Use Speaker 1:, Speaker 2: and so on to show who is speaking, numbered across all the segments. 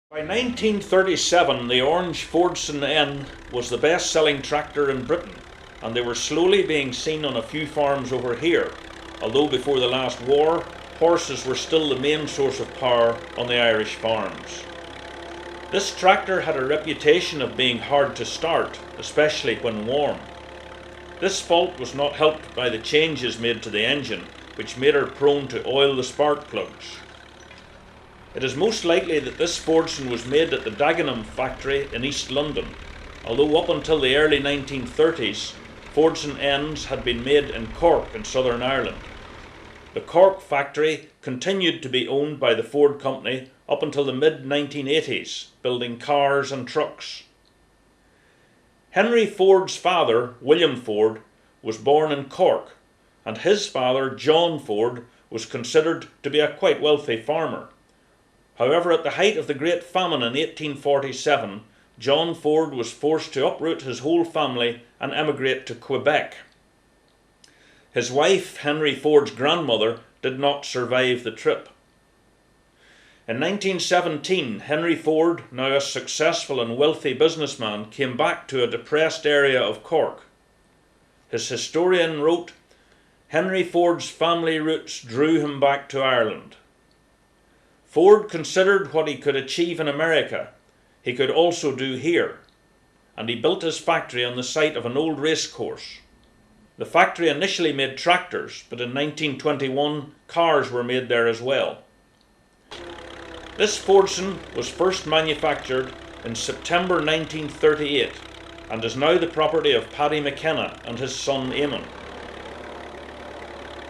Speaker 1: By 1937, the orange Fordson N was the best-selling tractor in Britain, and they were slowly being seen on a few farms over here, although before the last war, horses were still the main source of power on the Irish farms. This tractor had a reputation of being hard to start, especially when warm. This fault was not helped by the changes made to the engine, which made her prone to oil the spark plugs. It is most likely that this Fordson was made at the Dagenham factory in East London, although up until the early 1930s, Fordson Ns had been made in Cork in Southern Ireland. The Cork factory continued to be owned by the Ford Company up until the mid-1980s, building cars and trucks. Henry Ford's father, William Ford, was born in Cork, and his father, John Ford, was considered to be a quite wealthy farmer. However, at the height of the Great Famine in 1847, John Ford was forced to uproot his whole family and emigrate to Quebec. His wife, Henry Ford's grandmother, did not survive the trip. In 1917, Henry Ford, now a successful and wealthy businessman, came back to a depressed area of Cork. His historian wrote, "Henry Ford's family roots drew him back to Ireland." Ford considered what he could achieve in America, he could also do here, and he built his factory on the site of an old racecourse. The factory initially made tractors, but in 1921 cars were made there as well. This Fordson was first manufactured in September 1938 and is now the property of Paddy McKenna and his son Eamon.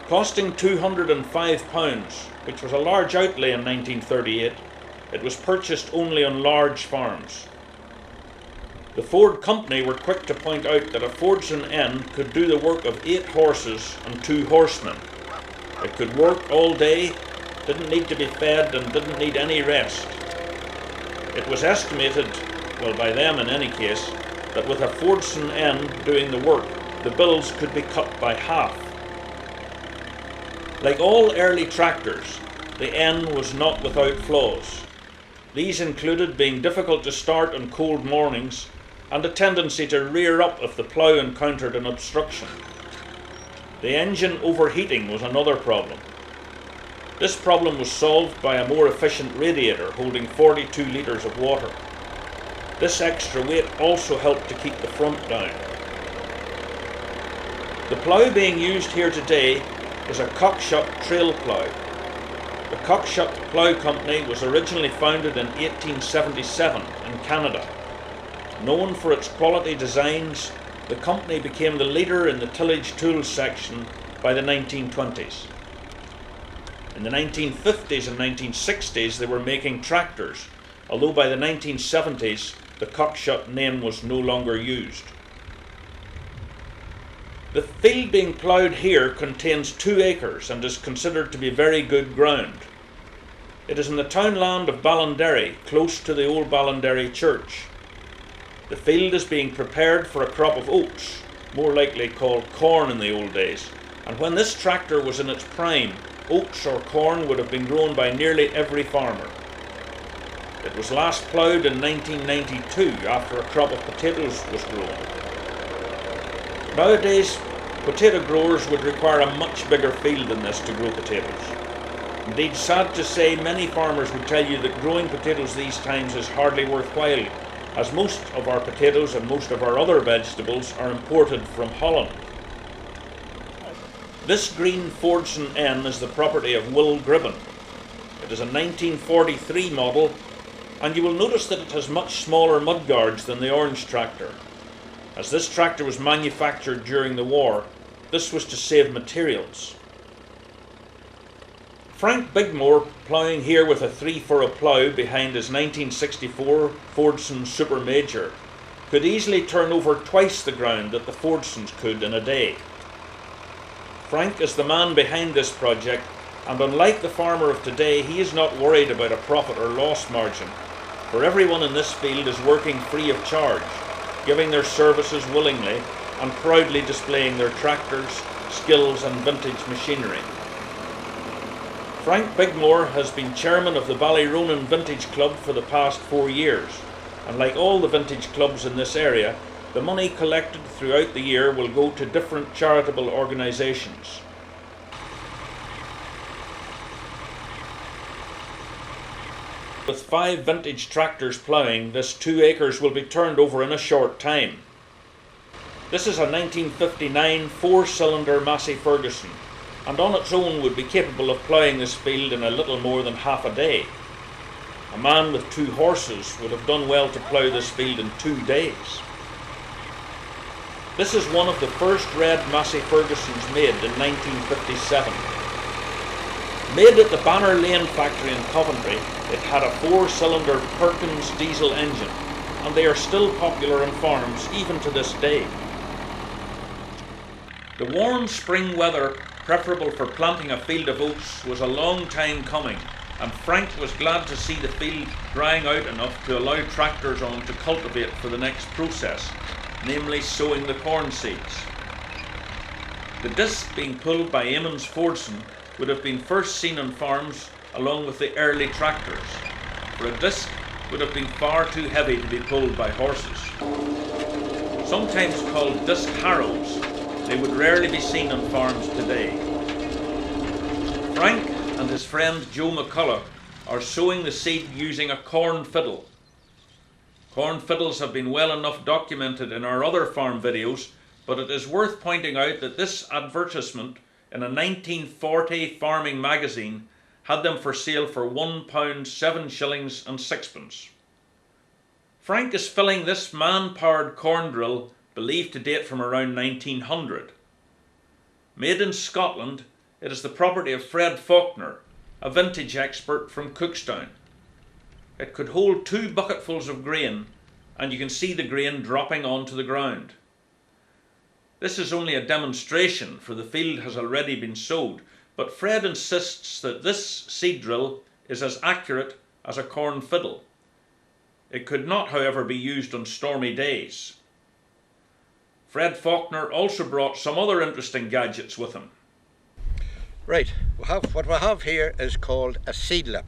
Speaker 1: Costing £205, which was a large outlay in 1938, it was purchased only on large farms. The Ford Company were quick to point out that a Fordson N could do the work of 8 horses and 2 horsemen. It could work all day, didn't need to be fed, and didn't need any rest. It was estimated, well by them in any case, that with a Fordson N doing the work, the bills could be cut by half. Like all early tractors, the N was not without flaws. These included being difficult to start on cold mornings and a tendency to rear up if the plough encountered an obstruction. The engine overheating was another problem. This problem was solved by a more efficient radiator holding 42 litres of water. This extra weight also helped to keep the front down. The plough being used here today is a Cockshut trail plough. The Cockshut Plough Company was originally founded in 1877 in Canada. Known for its quality designs, the company became the leader in the tillage tools section by the 1920s. In the 1950s and 1960s they were making tractors, although by the 1970s the Cockshut name was no longer used. The field being ploughed here contains 2 acres and is considered to be very good ground. It is in the townland of Ballinderry, close to the old Ballinderry church. The field is being prepared for a crop of oats, more likely called corn in the old days, and when this tractor was in its prime, oats or corn would have been grown by nearly every farmer. It was last ploughed in 1992 after a crop of potatoes was grown. Nowadays, potato growers would require a much bigger field than this to grow potatoes. Indeed, sad to say, many farmers would tell you that growing potatoes these times is hardly worthwhile, as most of our potatoes and most of our other vegetables are imported from Holland. This green Fordson N is the property of Will Gribben. It is a 1943 model, and you will notice that it has much smaller mudguards than the orange tractor. As this tractor was manufactured during the war, this was to save materials. Frank Bigmore, ploughing here with a 3-furrow plough behind his 1964 Fordson Super Major, could easily turn over twice the ground that the Fordsons could in a day. Frank is the man behind this project, and unlike the farmer of today, he is not worried about a profit or loss margin, for everyone in this field is working free of charge, giving their services willingly and proudly displaying their tractors, skills and vintage machinery. Frank Bigmore has been chairman of the Ballyronan Vintage Club for the past 4 years, and like all the vintage clubs in this area, the money collected throughout the year will go to different charitable organisations. With 5 vintage tractors ploughing, this 2 acres will be turned over in a short time. This is a 1959 4-cylinder Massey Ferguson, and on its own would be capable of ploughing this field in a little more than half a day. A man with 2 horses would have done well to plough this field in 2 days. This is one of the first red Massey Fergusons made in 1957. Made at the Banner Lane factory in Coventry, it had a 4-cylinder Perkins diesel engine, and they are still popular on farms even to this day. The warm spring weather preferable for planting a field of oats was a long time coming, and Frank was glad to see the field drying out enough to allow tractors on to cultivate for the next process, namely sowing the corn seeds. The disc being pulled by Eamon's Fordson would have been first seen on farms along with the early tractors, for a disc would have been far too heavy to be pulled by horses. Sometimes called disc harrows, they would rarely be seen on farms today. Frank and his friend Joe McCullough are sowing the seed using a corn fiddle. Corn fiddles have been well enough documented in our other farm videos, but it is worth pointing out that this advertisement in a 1940 farming magazine had them for sale for £1, 7 shillings and 6pence. Frank is filling this man-powered corn drill believed to date from around 1900. Made in Scotland, it is the property of Fred Faulkner, a vintage expert from Cookstown. It could hold 2 bucketfuls of grain, and you can see the grain dropping onto the ground. This is only a demonstration, for the field has already been sowed, but Fred insists that this seed drill is as accurate as a corn fiddle. It could not, however, be used on stormy days. Fred Faulkner also brought some other interesting gadgets with him.
Speaker 2: Right, what we have here is called a seed lip.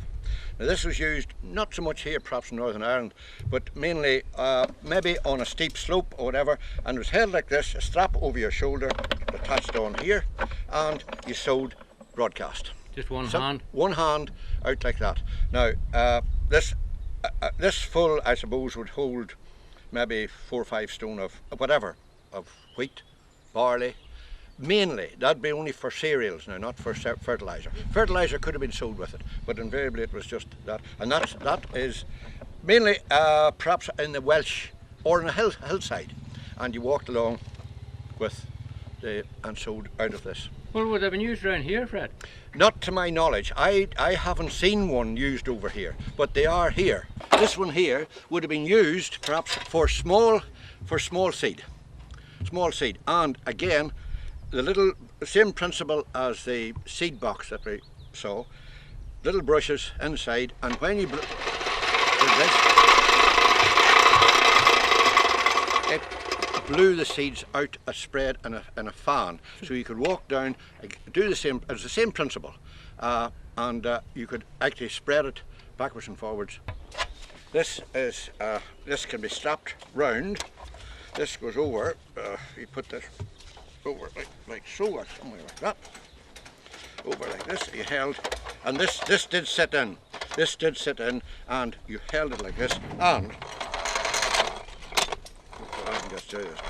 Speaker 2: Now this was used not so much here perhaps in Northern Ireland, but mainly maybe on a steep slope or whatever, and it was held like this, a strap over your shoulder attached on here, and you sowed broadcast.
Speaker 3: Just one hand?
Speaker 2: One hand out like that. Now this full, I suppose, would hold maybe 4 or 5 stone of whatever, of wheat, barley. Mainly, that'd be only for cereals now, not for fertiliser. Fertiliser could have been sowed with it, but invariably it was just that. And that is mainly perhaps in the Welsh or in a hillside. And you walked along with and sowed out of this.
Speaker 3: Well, would they have been used around here, Fred?
Speaker 2: Not to my knowledge. I haven't seen one used over here, but they are here. This one here would have been used perhaps for small seed. Small seed. And again, the same principle as the seed box that we saw, little brushes inside, and when you do this, it blew the seeds out a spread in a fan, so you could walk down, do the same, it's the same principle, and you could actually spread it backwards and forwards. This can be strapped round. This goes over, you put this over like so, or somewhere like that, over like this, you held, and this did sit in, and you held it like this, and I can just do this,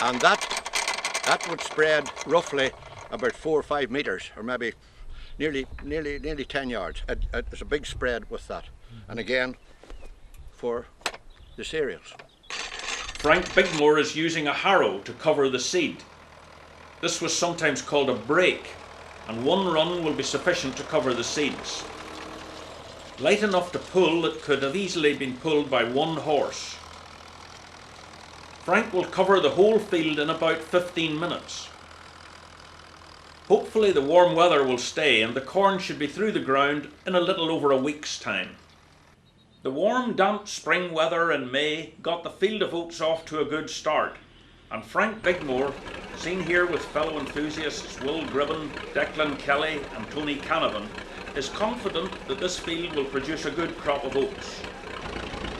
Speaker 2: and that would spread roughly about 4 or 5 metres, or maybe nearly 10 yards. It's a big spread with that, and again for the cereals.
Speaker 1: Frank Bigmore is using a harrow to cover the seed. This was sometimes called a brake, and one run will be sufficient to cover the seeds. Light enough to pull, it could have easily been pulled by 1 horse. Frank will cover the whole field in about 15 minutes. Hopefully the warm weather will stay and the corn should be through the ground in a little over a week's time. The warm, damp spring weather in May got the field of oats off to a good start, And Frank Bigmore, seen here with fellow enthusiasts Will Gribben, Declan Kelly and Tony Canavan, is confident that this field will produce a good crop of oats.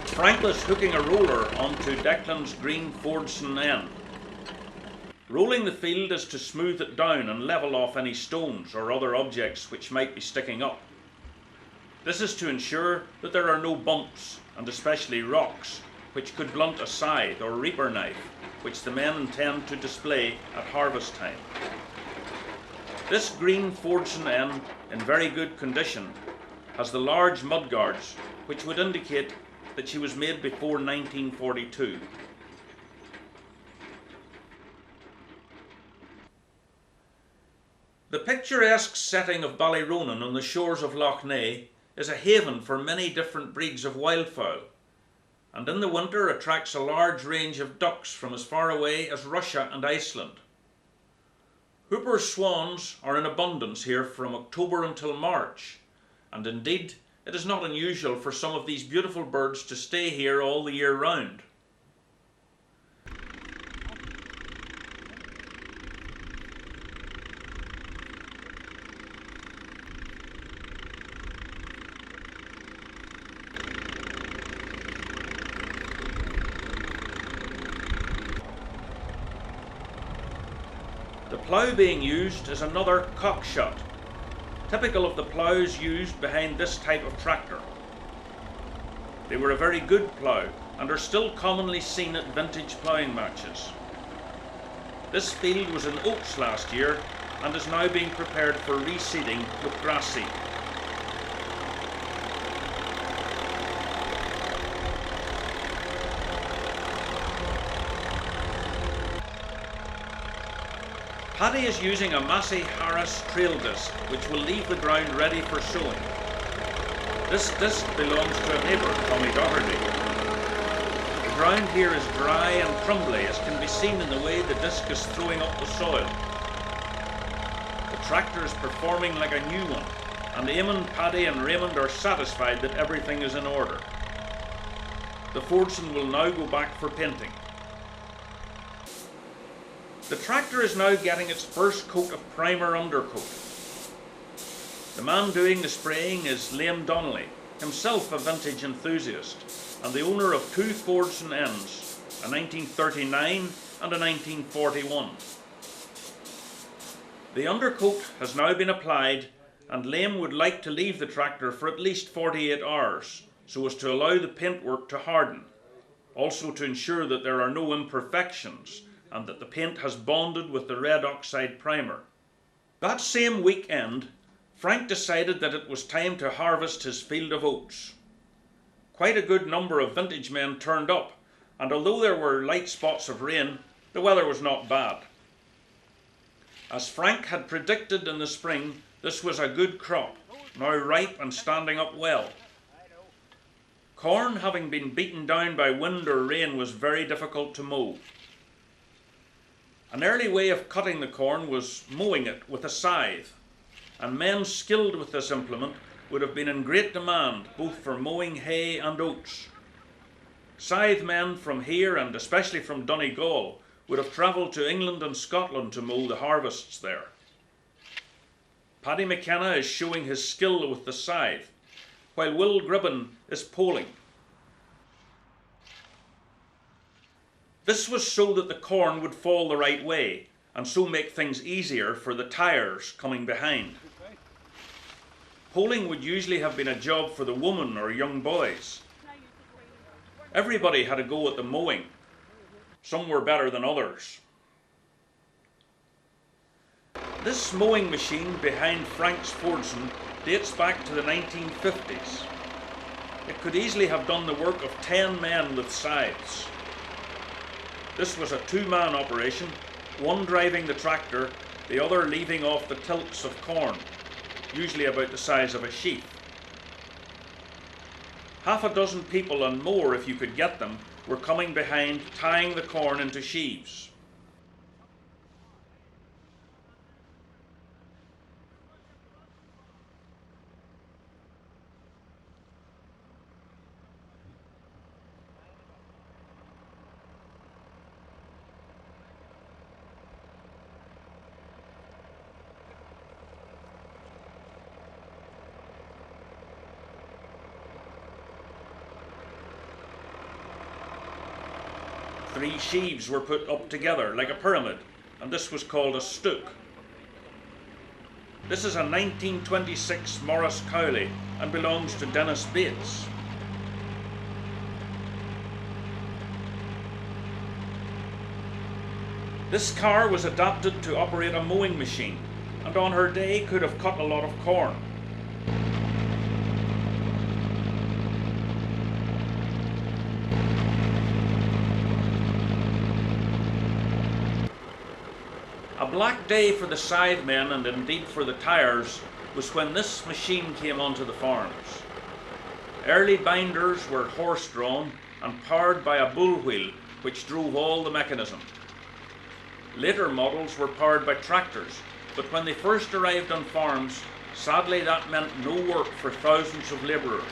Speaker 1: Frank is hooking a roller onto Declan's green Fordson end. Rolling the field is to smooth it down and level off any stones or other objects which might be sticking up. This is to ensure that there are no bumps, and especially rocks, which could blunt a scythe or reaper knife, which the men intend to display at harvest time. This green Fordson end, in very good condition, has the large mudguards, which would indicate that she was made before 1942. The picturesque setting of Ballyronan on the shores of Lough Neagh is a haven for many different breeds of wildfowl, and in the winter attracts a large range of ducks from as far away as Russia and Iceland. Hooper's swans are in abundance here from October until March, and indeed it is not unusual for some of these beautiful birds to stay here all the year round. The plough being used is another cockshot, typical of the ploughs used behind this type of tractor. They were a very good plough and are still commonly seen at vintage ploughing matches. This field was in Oats last year and is now being prepared for reseeding with grass seed. Paddy is using a Massey Harris trail disc which will leave the ground ready for sowing. This disc belongs to a neighbour, Tommy Doherty. The ground here is dry and crumbly, as can be seen in the way the disc is throwing up the soil. The tractor is performing like a new one, and Eamon, Paddy and Raymond are satisfied that everything is in order. The Fordson will now go back for painting. The tractor is now getting its first coat of primer undercoat. The man doing the spraying is Liam Donnelly, himself a vintage enthusiast, and the owner of two Fordson ends, a 1939 and a 1941. The undercoat has now been applied, and Liam would like to leave the tractor for at least 48 hours, so as to allow the paintwork to harden, also to ensure that there are no imperfections, and that the paint has bonded with the red oxide primer. That same weekend, Frank decided that it was time to harvest his field of oats. Quite a good number of vintage men turned up, and although there were light spots of rain, the weather was not bad. As Frank had predicted in the spring, this was a good crop, now ripe and standing up well. Corn, having been beaten down by wind or rain, was very difficult to mow. An early way of cutting the corn was mowing it with a scythe, and men skilled with this implement would have been in great demand both for mowing hay and oats. Scythe men from here, and especially from Donegal, would have travelled to England and Scotland to mow the harvests there. Paddy McKenna is showing his skill with the scythe, while Will Gribben is poling. This was so that the corn would fall the right way, and so make things easier for the tyres coming behind. Poling would usually have been a job for the women or young boys. Everybody had a go at the mowing. Some were better than others. This mowing machine behind Frank's Fordson dates back to the 1950s. It could easily have done the work of 10 men with scythes. This was a two-man operation, one driving the tractor, the other leaving off the tilts of corn, usually about the size of a sheaf. Half a dozen people and more, if you could get them, were coming behind, tying the corn into sheaves. 3 sheaves were put up together like a pyramid, and this was called a stook. This is a 1926 Morris Cowley and belongs to Dennis Bates. This car was adapted to operate a mowing machine, and on her day could have cut a lot of corn. A black day for the scythe men, and indeed for the tyres, was when this machine came onto the farms. Early binders were horse-drawn and powered by a bull wheel which drove all the mechanism. Later models were powered by tractors, but when they first arrived on farms, sadly that meant no work for thousands of labourers.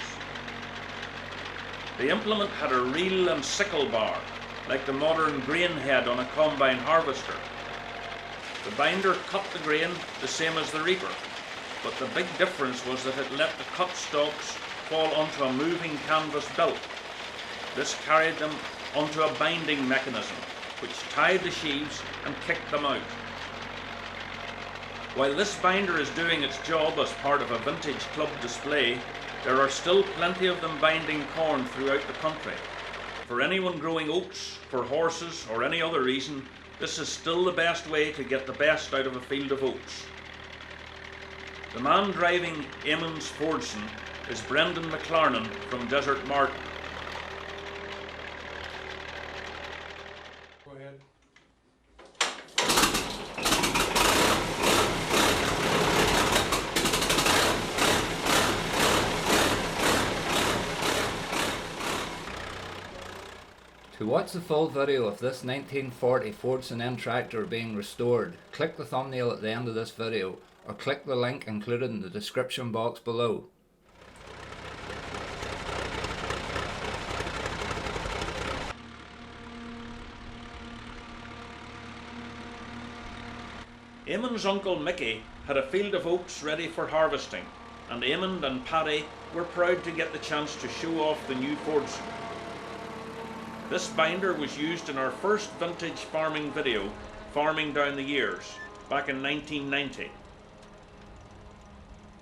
Speaker 1: The implement had a reel and sickle bar, like the modern grain head on a combine harvester. The binder cut the grain the same as the reaper, but the big difference was that it let the cut stalks fall onto a moving canvas belt. This carried them onto a binding mechanism, which tied the sheaves and kicked them out. While this binder is doing its job as part of a vintage club display, there are still plenty of them binding corn throughout the country. For anyone growing oats, for horses, or any other reason, this is still the best way to get the best out of a field of oats. The man driving Eamon's Fordson is Brendan McLarnon from Desert Martin.
Speaker 4: Go ahead.
Speaker 5: 'To watch the full video of this 1940 Fordson M tractor being restored, click the thumbnail at the end of this video or click the link included in the description box below.
Speaker 1: Eamon's uncle Mickey had a field of oats ready for harvesting, and Eamon and Paddy were proud to get the chance to show off the new Fordson. This binder was used in our first vintage farming video, Farming Down the Years, back in 1990.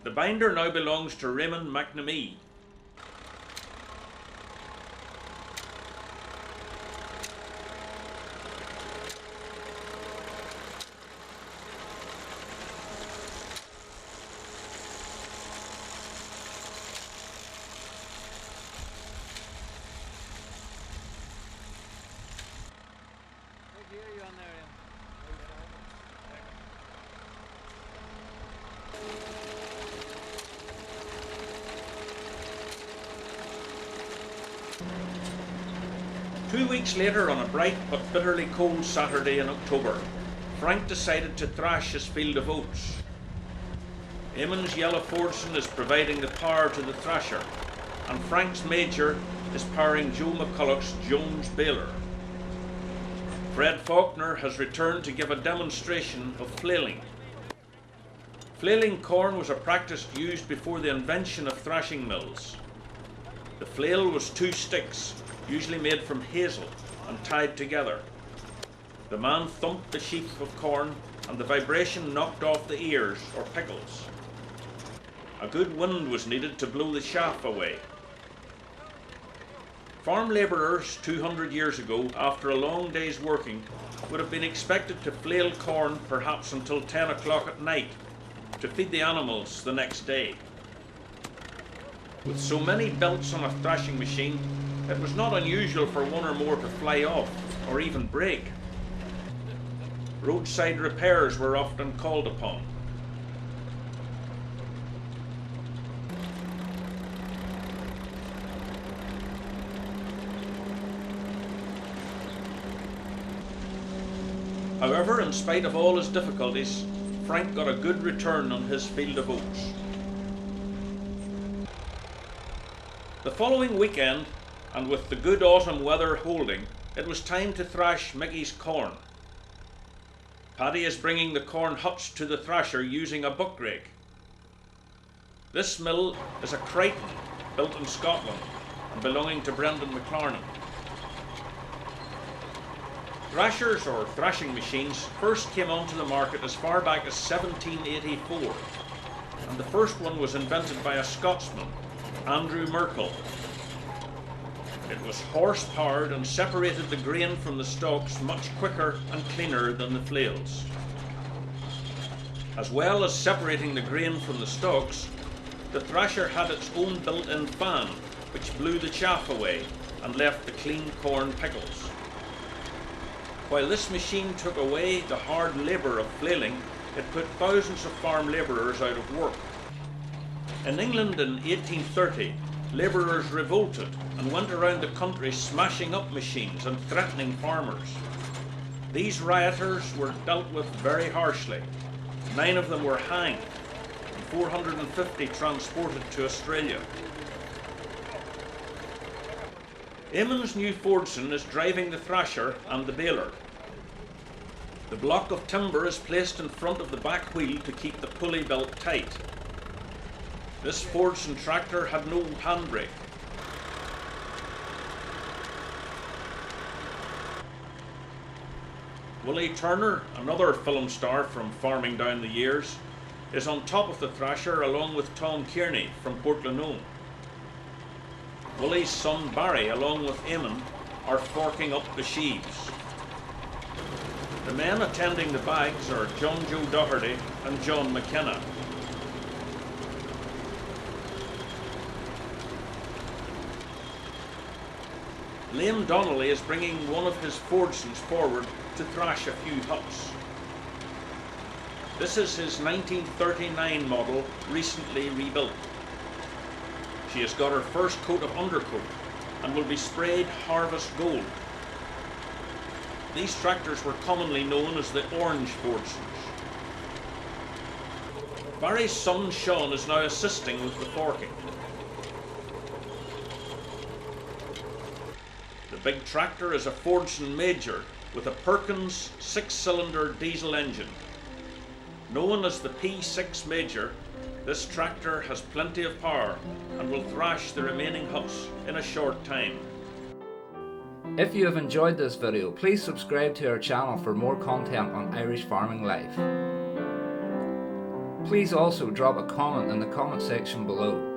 Speaker 1: The binder now belongs to Raymond McNamee. Two weeks later, on a bright but bitterly cold Saturday in October, Frank decided to thrash his field of oats. Eamon's yellow Fordson is providing the power to the thresher, and Frank's Major is powering Joe McCulloch's Jones baler. Fred Faulkner has returned to give a demonstration of flailing. Flailing corn was a practice used before the invention of thrashing mills. The flail was 2 sticks, usually made from hazel, and tied together. The man thumped the sheaf of corn, and the vibration knocked off the ears or pickles. A good wind was needed to blow the chaff away. Farm labourers 200 years ago, after a long day's working, would have been expected to flail corn perhaps until 10 o'clock at night to feed the animals the next day. With so many belts on a thrashing machine, it was not unusual for one or more to fly off or even break. Roadside repairs were often called upon. However, in spite of all his difficulties, Frank got a good return on his field of oats. The following weekend, and with the good autumn weather holding, it was time to thrash Mickey's corn. Paddy is bringing the corn huts to the thrasher using a buck rake. This mill is a Crichton built in Scotland and belonging to Brendan McLarnon. Threshers or threshing machines first came onto the market as far back as 1784, and the first one was invented by a Scotsman, Andrew Merkel. It was horse-powered and separated the grain from the stalks much quicker and cleaner than the flails. As well as separating the grain from the stalks, the thresher had its own built-in fan, which blew the chaff away and left the clean corn pickles. While this machine took away the hard labour of flailing, it put thousands of farm labourers out of work. In England in 1830, labourers revolted and went around the country smashing up machines and threatening farmers. These rioters were dealt with very harshly. 9 of them were hanged and 450 transported to Australia. Eamon's new Fordson is driving the thresher and the baler. The block of timber is placed in front of the back wheel to keep the pulley belt tight. This Fordson tractor had no handbrake. Willie Turner, another film star from farming down the years, is on top of the thresher along with Tom Kearney from Portlawnone. Willie's son Barry, along with Eamon, are forking up the sheaves. The men attending the bags are John Joe Doherty and John McKenna. Liam Donnelly is bringing one of his Fordsons forward to thrash a few huts. This is his 1939 model, recently rebuilt. She has got her first coat of undercoat and will be sprayed Harvest Gold. These tractors were commonly known as the Orange Fordsons. Barry's son Sean is now assisting with the forking. The big tractor is a Fordson Major with a Perkins 6-cylinder diesel engine. Known as the P6 Major, this tractor has plenty of power and will thrash the remaining huts in a short time.
Speaker 5: If you have enjoyed this video, please subscribe to our channel for more content on Irish farming life. Please also drop a comment in the comment section below.